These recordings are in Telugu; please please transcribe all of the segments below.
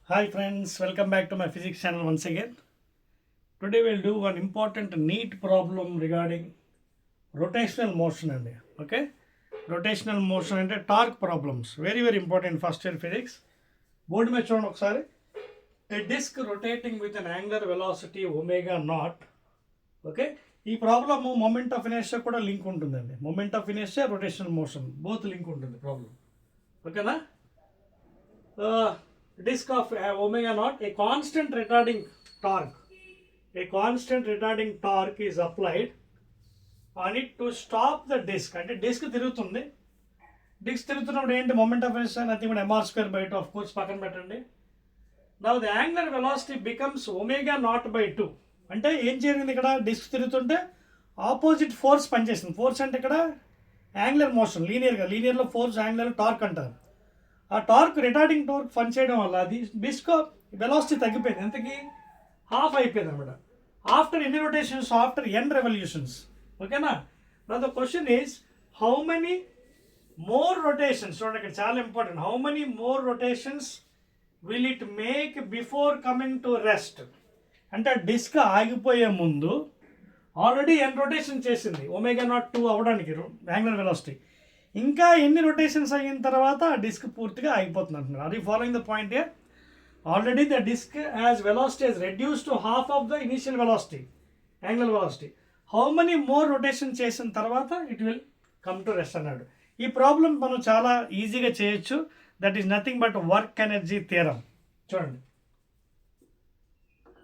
Hi friends, welcome back to my physics channel once again. Today we'll do one important NEET problem regarding rotational motion and okay, rotational motion and torque problems. Very important first year physics. Board में చూడండి ఒకసారి. A disc rotating with an angular velocity omega naught. Okay, ఈ ప్రాబ్లమ్ మొమెంట్ ఆఫ్ ఇనర్షియా కూడా లింక్ ఉంటుందండి. Moment of inertia rotational motion both link ఉంటుంది ప్రాబ్లం. ఓకేనా? Disk of omega naught, a constant retarding torque is applied on it to stop the disk. అంటే డిస్క్ తిరుగుతుంది. డిస్క్ తిరుగుతున్నప్పుడు ఏంటి moment of inertia nothing but mr square by 2, of course పక్కన పెట్టండి. Now the angular velocity becomes omega not by 2. అంటే ఏం జరిగింది, ఇక్కడ డిస్క్ తిరుగుతుంటే ఆపోజిట్ ఫోర్స్ పనిచేస్తుంది. ఫోర్స్ అంటే ఇక్కడ యాంగులర్ మోషన్, లీనియర్లో ఫోర్స్ యాంగులర్ టార్క్ అంటారు. ఆ టార్క్ రిటార్డింగ్ టార్క్ పని చేయడం వల్ల అది డిస్క్ వెలాసిటీ తగ్గిపోయింది. ఎంతకి హాఫ్ అయిపోయింది అనమాట. ఆఫ్టర్ ఎన్ని రొటేషన్స్? ఆఫ్టర్ ఎన్ రెవల్యూషన్స్. ఓకేనా? నా the question is how many more rotations. చూడండి ఇక్కడ చాలా important. How many more rotations will it make before coming to rest. అంటే డిస్క్ ఆగిపోయే ముందు ఆల్రెడీ ఎన్ రొటేషన్ చేసింది ఒమేగా నాట్ 2 అవ్వడానికి యాంగులర్ వెలాసిటీ. ఇంకా ఎన్ని రొటేషన్స్ అయిన తర్వాత ఆ డిస్క్ పూర్తిగా ఆగిపోతుంది అంటున్నారు. Are you following the point here? Already the disk as velocity has reduce to half of the initial velocity, angular velocity. How many more rotation చేసిన తర్వాత it will come to rest అన్నాడు. ఈ ప్రాబ్లం మనం చాలా ఈజీగా చేయొచ్చు. That is nothing but work energy theorem. చూడండి,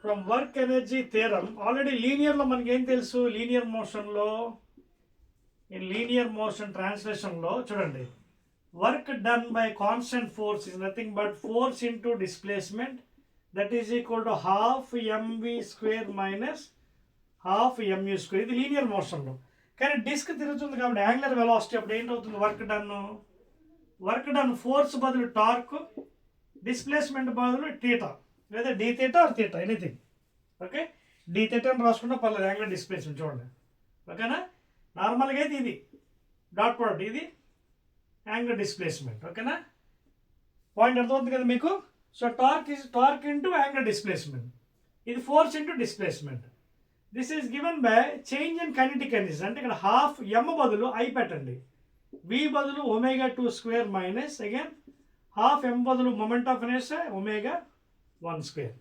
from work energy theorem already లీనియర్లో మనకి ఏం తెలుసు, లీనియర్ మోషన్లో in linear motion translation లో చూడండి, work done by constant force is nothing but force into displacement, that is equal to half mv square minus half mu square. ఇది లీనియర్ మోషన్లో. కానీ డిస్క్ తిరుగుతుంది కాబట్టి యాంగులర్ వెలాసిటీ అప్పుడు ఏంటవుతుంది? వర్క్ డన్ ఫోర్స్ బదులు టార్క్, డిస్ప్లేస్మెంట్ బదులు థీటా, లేదా d theta or theta anything. Okay, d theta అని రాసుకుంటే పర్లేదు. యాంగులర్ డిస్ప్లేస్మెంట్ చూడండి. ఓకేనా? నార్మల్గా అయితే ఇది డాట్ ప్రోడక్ట్, ఇది యాంగులర్ డిస్ప్లేస్మెంట్. ఓకేనా? పాయింట్ అర్థమవుతుంది కదా మీకు? So torque into angular displacement, ఇది force into displacement. This is given by change in kinetic energy. అంటే ఇక్కడ హాఫ్ ఎమ్ బదులు ఐ పెట్టండి, వి బదులు omega 2 square minus again half M బదులు moment of inertia omega 1 square.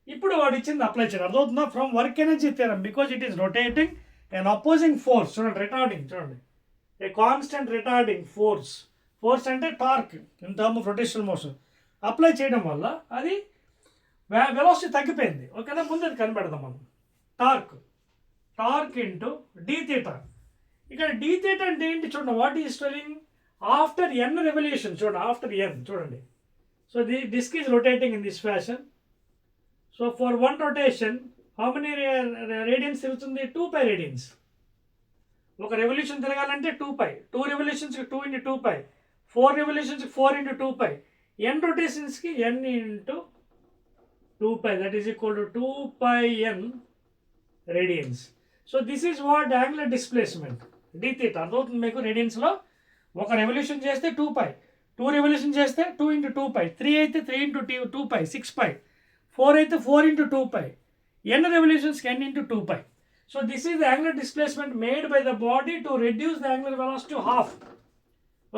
ఇప్పుడు వాడు ఇచ్చింది అప్లై చేయాలి. అర్థమవుతుందా? From work energy theorem, because it is rotating an opposing force. చూడండి, రిటార్డింగ్ చూడండి, ఏ కాన్స్టెంట్ రిటార్డింగ్ ఫోర్స్ అంటే torque in term of rotational motion apply చేయడం వల్ల అది వెలాసిటీ తగ్గిపోయింది. ఓకేనా? ముందు అది కనిపెడదాం మనం. Torque into D theta. ఇక్కడ డి థీటా అంటే ఏంటి చూడండి, what is telling after N revolution. చూడండి, ఆఫ్టర్ ఎన్ చూడండి. So the disk is rotating in this fashion. So for one rotation how many radians తిరుగుతుంది? 2π రేడియన్స్. ఒక రెవల్యూషన్ తిరగాలంటే 2π, 2 రెవల్యూషన్స్కి 2 ఇంటూ 2π, 4 రెవల్యూషన్స్కి 4 ఇంటూ 2π, n రొటేషన్స్కి n into 2π, that is equal to 2πn radians. So this is what angular displacement d theta. అర్థమవుతుంది మీకు? రేడియన్స్లో ఒక రెవల్యూషన్ చేస్తే 2π, 2 రెవల్యూషన్ చేస్తే 2 ఇంటూ 2π, 3 అయితే 3 ఇంటూ 2π 6π, 4 అయితే 4 into 2π, n revolutions n into 2π. So this is the angular displacement made by the body to reduce the angular velocity to half.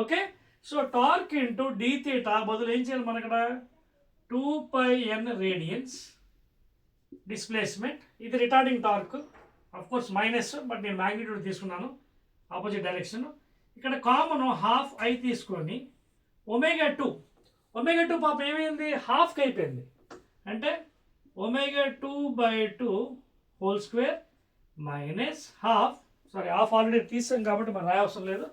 Okay, so torque into d theta బదులు ఏం చేయాలి మనం ఇక్కడ? 2πn radians displacement. ఇది retarding torque, of course minus, but నేను మ్యాగ్నిట్యూడ్ తీసుకున్నాను ఆపోజిట్ డైరెక్షన్. ఇక్కడ కామన్ హాఫ్ ఐ తీసుకొని ఒమేగా 2 పాపం ఏమైంది? హాఫ్కి అయిపోయింది. అంటే omega 2/2 whole square minus half already తీసాం కాబట్టి మనం రాయవసరం లేదు.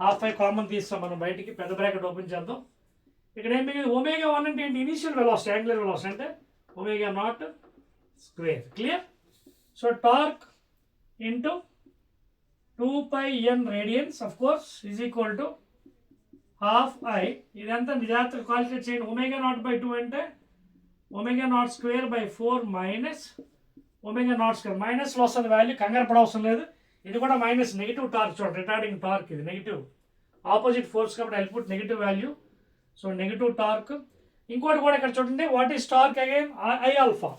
హాఫ్ ఐ కామన్ తీస్తాం మనం బయటికి. పెద్ద బ్రాకెట్ ఓపెన్ చేద్దాం. ఇక్కడ ఏం మిగిలింది? ఒమేగా 1 అంటే ఏంటి? ఇనిషియల్ వెలాసిటీ, యాంగులర్ వెలాసిటీ అంటే omega not square. Clear? So torque into 2πn radians of course is equal to half I. ఇదంతా జాగ్రత్తగా కాల్కులేట్ చేయండి. ఒమేగా నాట్ బై 2 అంటే omega not square by 4 minus omega not square. మైనస్లో వస్తుంది వాల్యూ, కంగారు పడవసరం లేదు. ఇది కూడా మైనస్, నెగిటివ్ టార్క్ చూడండి, రిటార్డింగ్ టార్క్ ఇది నెగిటివ్, ఆపోజిట్ ఫోర్స్ కాబట్టి I put negative value. So negative torque ఇంకోటి కూడా ఇక్కడ చూడండి, what is torque again? I alpha.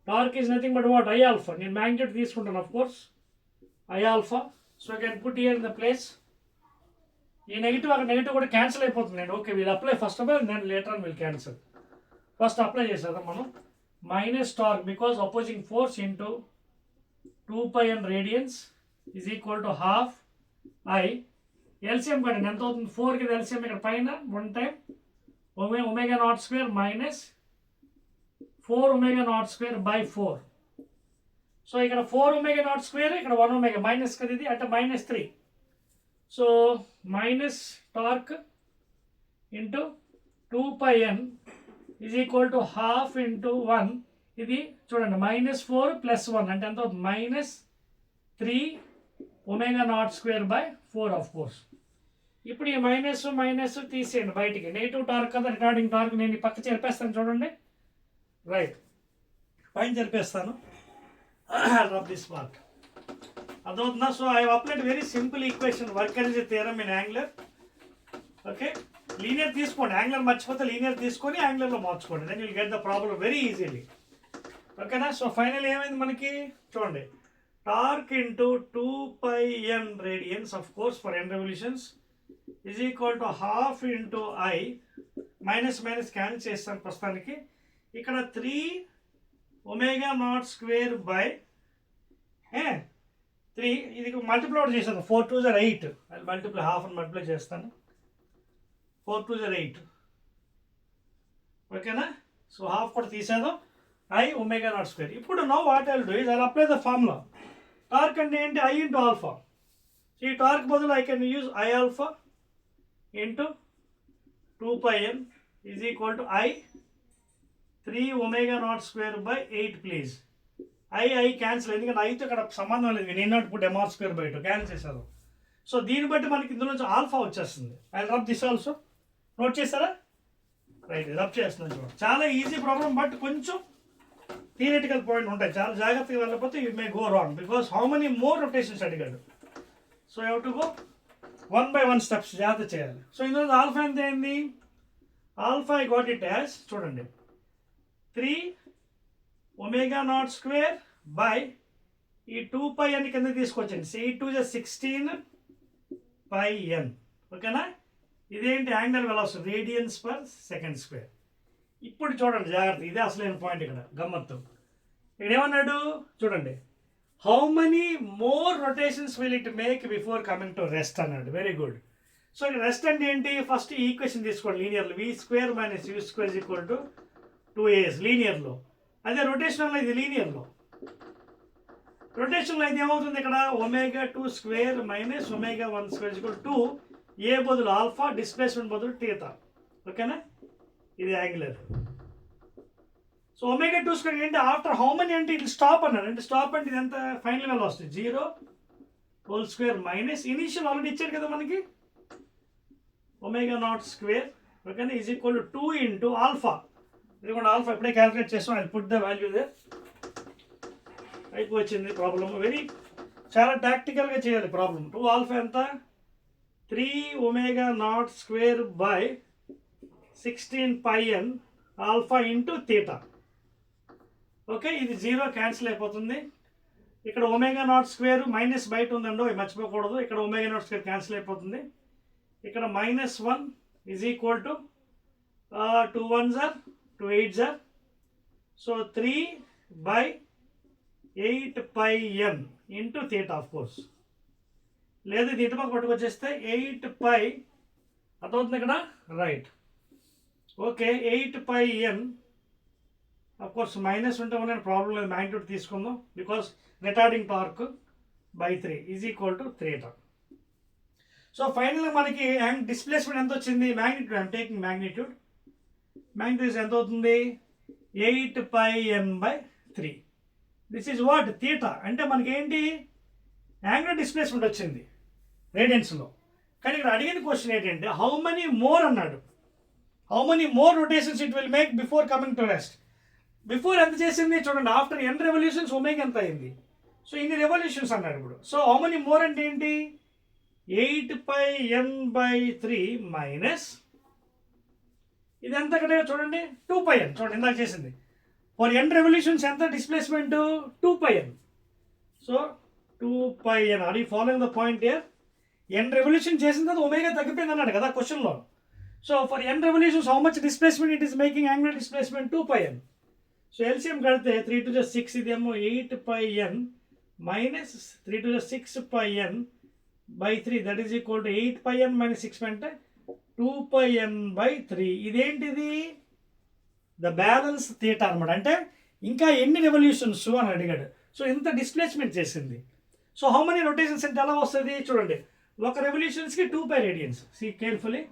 Torque is nothing but what? I alpha. నేను మ్యాగ్నిట్యూడ్ తీసుకుంటాను of course, I alpha. So I can put here in the place. ఈ నెగిటివ్ అక్కడ నెగిటివ్ కూడా క్యాన్సిల్ అయిపోతుంది. Okay, we'll apply first of all, then later on will cancel. First apply చేసేద్దాం మనం. Minus torque because opposing force into 2πn radians is equal to half I. LCM కట్టండి, ఎంత అవుతుంది? 4కి ఎల్సిఎం ఇక్కడ పైన 1 time omega not square minus 4 omega not square by 4. So ఇక్కడ 4 ఒమేగా నాట్ స్క్వేర్, ఇక్కడ 1 ఒమేగా మైనస్ కదా ఇది, అంటే -3. So minus torque into 2πn is equal to half into 1. ఇది చూడండి, -4 + 1 అంటే ఎంత అవుతుంది? -3 omega not square by 4 of course. ఇప్పుడు ఈ మైనస్ మైనస్ తీసేయండి బయటికి. నెగిటివ్ టార్క్ కదా రిటార్డింగ్ టార్క్, నేను ఈ పక్క చెరిపేస్తాను చూడండి. రైట్, పైన చెరిపేస్తాను. Rub this part. అదవుతుందా? So I applied very simple equation, work energy theorem in angular. Okay, linear తీసుకోండి, యాంగులర్ మర్చిపోతే లీనియర్ తీసుకొని యాంగులర్లో మార్చుకోండి, then you'll get the problem very easily. ఓకేనా? సో ఫైనల్ ఏమైంది మనకి చూడండి, torque into 2πn radians of course for n revolutions is equal to half into I. Minus minus cancel చేస్తాను ప్రస్తుతానికి. ఇక్కడ 3 ఒమేగా నాట్ స్క్వేర్ బై 3, ఇది మల్టిప్లై అవుట్ చేస్తాను. 4 2 = 8. అది మల్టిప్లై, హాఫ్ అని మల్టిప్లై చేస్తాను. 4 2 = 8. ఓకేనా? సో హాఫ్ కూడా తీసేద్దాం. I omega not square. ఇప్పుడు know what I will do is I apply the formula. Torque అంటే ఏంటి? I into alpha. ఈ టార్క్ బదులు I can use I alpha into 2πn is equal to I 3 omega not square by 8 please. I cancel, ఎందుకంటే ఐతో ఇక్కడ సంబంధం లేదు. నేను not put mr square by 2 cancel చేశాను. సో దీన్ని బట్టి మనకి ఇందులో నుంచి ఆల్ఫా వచ్చేస్తుంది. I rub this also. Note చేస్తారా? రైట్, రబ్ చేస్తున్నాను చూడండి. చాలా ఈజీ ప్రాబ్లం, బట్ కొంచెం థియరిటికల్ పాయింట్ ఉంటాయి. చాలా జాగ్రత్తగా వెళ్ళకపోతే you may go wrong, because how many more rotations అడిగాడు. So you to go 1 by 1 steps జాగ్రత్త చేయాలి. సో ఇందులో ఆల్ఫా ఎంత అయింది? Alpha I got it as చూడండి 3 ఒమేగా నాట్ స్క్వేర్ బై ఈ 2πn కింద తీసుకొచ్చండి. 8 2 = 16πn. ఓకేనా? ఇదేంటి? Angle velocity, radians per second square. ఇప్పుడు చూడండి జాగ్రత్త, ఇదే అసలైన పాయింట్ ఇక్కడ గమ్మత్తు. ఇక్కడ ఏమన్నాడు చూడండి, how many more rotations will it make before coming to rest అన్నాడు. Very good. సో రెస్ట్ అంటే ఏంటి? ఫస్ట్ ఈ ఈక్వేషన్ తీసుకోండి లీనియర్లో, v² - u² = 2as లీనియర్లో. అదే రొటేషనల్లో ఇది లీనియర్లో. రొటేషన్లో అయితే ఏమవుతుంది? ఇక్కడ ω2² - ω1² = 2. ఏ బదులు ఆల్ఫా, డిస్ప్లేస్మెంట్ బదులు తీటా. ఓకేనా? ఇది యాంగులర్. సో ω2² ఏంటి? ఆఫ్టర్ హౌ మెనీ అంటే ఇది స్టాప్ అన్నాడు. అంటే స్టాప్ అంటే ఇది ఎంత? ఫైనల్ వాల్యూ వస్తుంది 0² మైనస్ ఇనీషియల్ ఆల్రెడీ ఇచ్చాడు కదా మనకి, ω02. ఓకేనా? Is equal to 2 into alpha. ఇది కూడా ఆల్ఫా ఇప్పుడే క్యాలిక్యులేట్ చేస్తాం. I put the value they. అయిపోయింది ప్రాబ్లమ్. వెరీ చాలా టాక్టికల్గా చేయాలి ప్రాబ్లమ్. 2 ఆల్ఫా ఎంత? 3 omega not square by 16πn alpha into theta. Okay, ఇది 0 క్యాన్సిల్ అయిపోతుంది. ఇక్కడ ఒమేగా నాట్ స్క్వేర్ మైనస్ బయట ఉందండో, మర్చిపోకూడదు. ఇక్కడ ఒమేగా నాట్ స్క్వేర్ క్యాన్సిల్ అయిపోతుంది. ఇక్కడ -1 is equal to 2 1s are 2 8s are. So 3/8πn into theta of course. లేదు ఇది ఇటు పక్క పట్టుకొచ్చేస్తే 8π అర్థమవుతుంది ఇక్కడ. Right, okay. 8πn of course minus ఉంటే నేను ప్రాబ్లం లేదు, మ్యాగ్నిట్యూడ్ తీసుకుందాం. Because retarding torque by 3 is equal to theta. So ఫైనల్గా మనకి డిస్ప్లేస్మెంట్ ఎంత వచ్చింది? Magnitude, I'm taking magnitude. Magnitude ఎంత అవుతుంది? 8πn/3. This is what? Theta. అంటే మనకి ఏంటి? యాంగులర్ డిస్ప్లేస్మెంట్ వచ్చింది రేడియన్స్లో. కానీ ఇక్కడ అడిగిన క్వశ్చన్ ఏంటంటే హౌ మెనీ మోర్ అన్నాడు. How many more rotations it will make before coming to rest. Before ఎంత చేసింది చూడండి, ఆఫ్టర్ n రెవల్యూషన్స్ ఒమేగా ఎంత అయింది? సో ఇన్ని రెవల్యూషన్స్ అన్నాడు ఇప్పుడు. సో హౌ మెనీ మోర్ అంటే ఏంటి? 8πn/3 మైనస్ ఇది ఎంత ఇక్కడ చూడండి 2πn. చూడండి ఇందాక చేసింది. ఫర్ n రెవల్యూషన్స్ ఎంత displacement 2πn. So 2πn. Are you following the point here? n revolution చేసిన తర్వాత ఒమేగా తగ్గిపోయింది అన్నాడు కదా క్వశ్చన్లో. So for n revolutions how much displacement it is making angular displacement 2πn. So LCM కడితే 3 to the 6 ఇదేమో 8πn minus 3 to the 6πn by 3 that is equal to 8πn minus 6 అంటే 2πn by 3. ఇదేంటిది? ద బ్యాలెన్స్ థీటా అనమాట. అంటే ఇంకా ఎన్ని రెవల్యూషన్స్ అని అడిగాడు. సో ఇంత డిస్ప్లేస్మెంట్ చేసింది. సో హౌ మెనీ రొటేషన్స్ అంటే ఎలా వస్తుంది చూడండి. ఒక రెవల్యూషన్స్కి 2π radians. See carefully.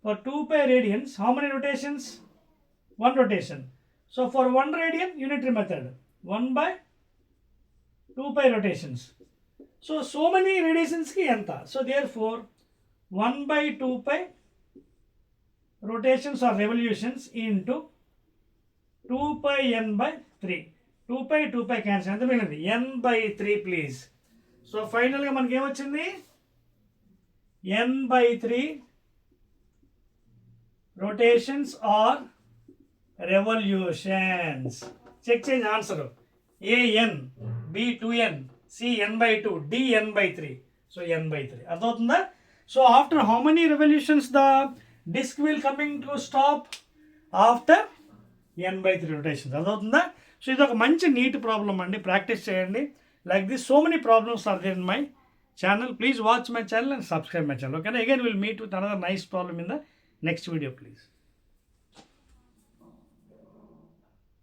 For 2π radians how many rotations? 1 rotation. So for 1 radian unitary method 1/2π rotations. So many రేడియేషన్స్కి ఎంత? So therefore 1/2π rotations or revolutions into 2πn/3. 2π క్యాన్సిల్. ఎంత మిగిలింది? n/3 ప్లీజ్. సో ఫైనల్గా మనకి ఏమొచ్చింది? n/3 rotations or revolutions. Check change answer. an, b 2n, c n/2, d n/3. So n/3 అర్థమవుతుందా? So after how many revolutions the disk will coming to stop? After n/3 rotations. అర్థమవుతుందా? సో ఇది ఒక మంచి నీట్ ప్రాబ్లం అండి. ప్రాక్టీస్ చేయండి. Like this so many problems are there in my channel. Please watch my channel and subscribe my channel. ఓకేనా? Again will meet with another nice problem in the next video please.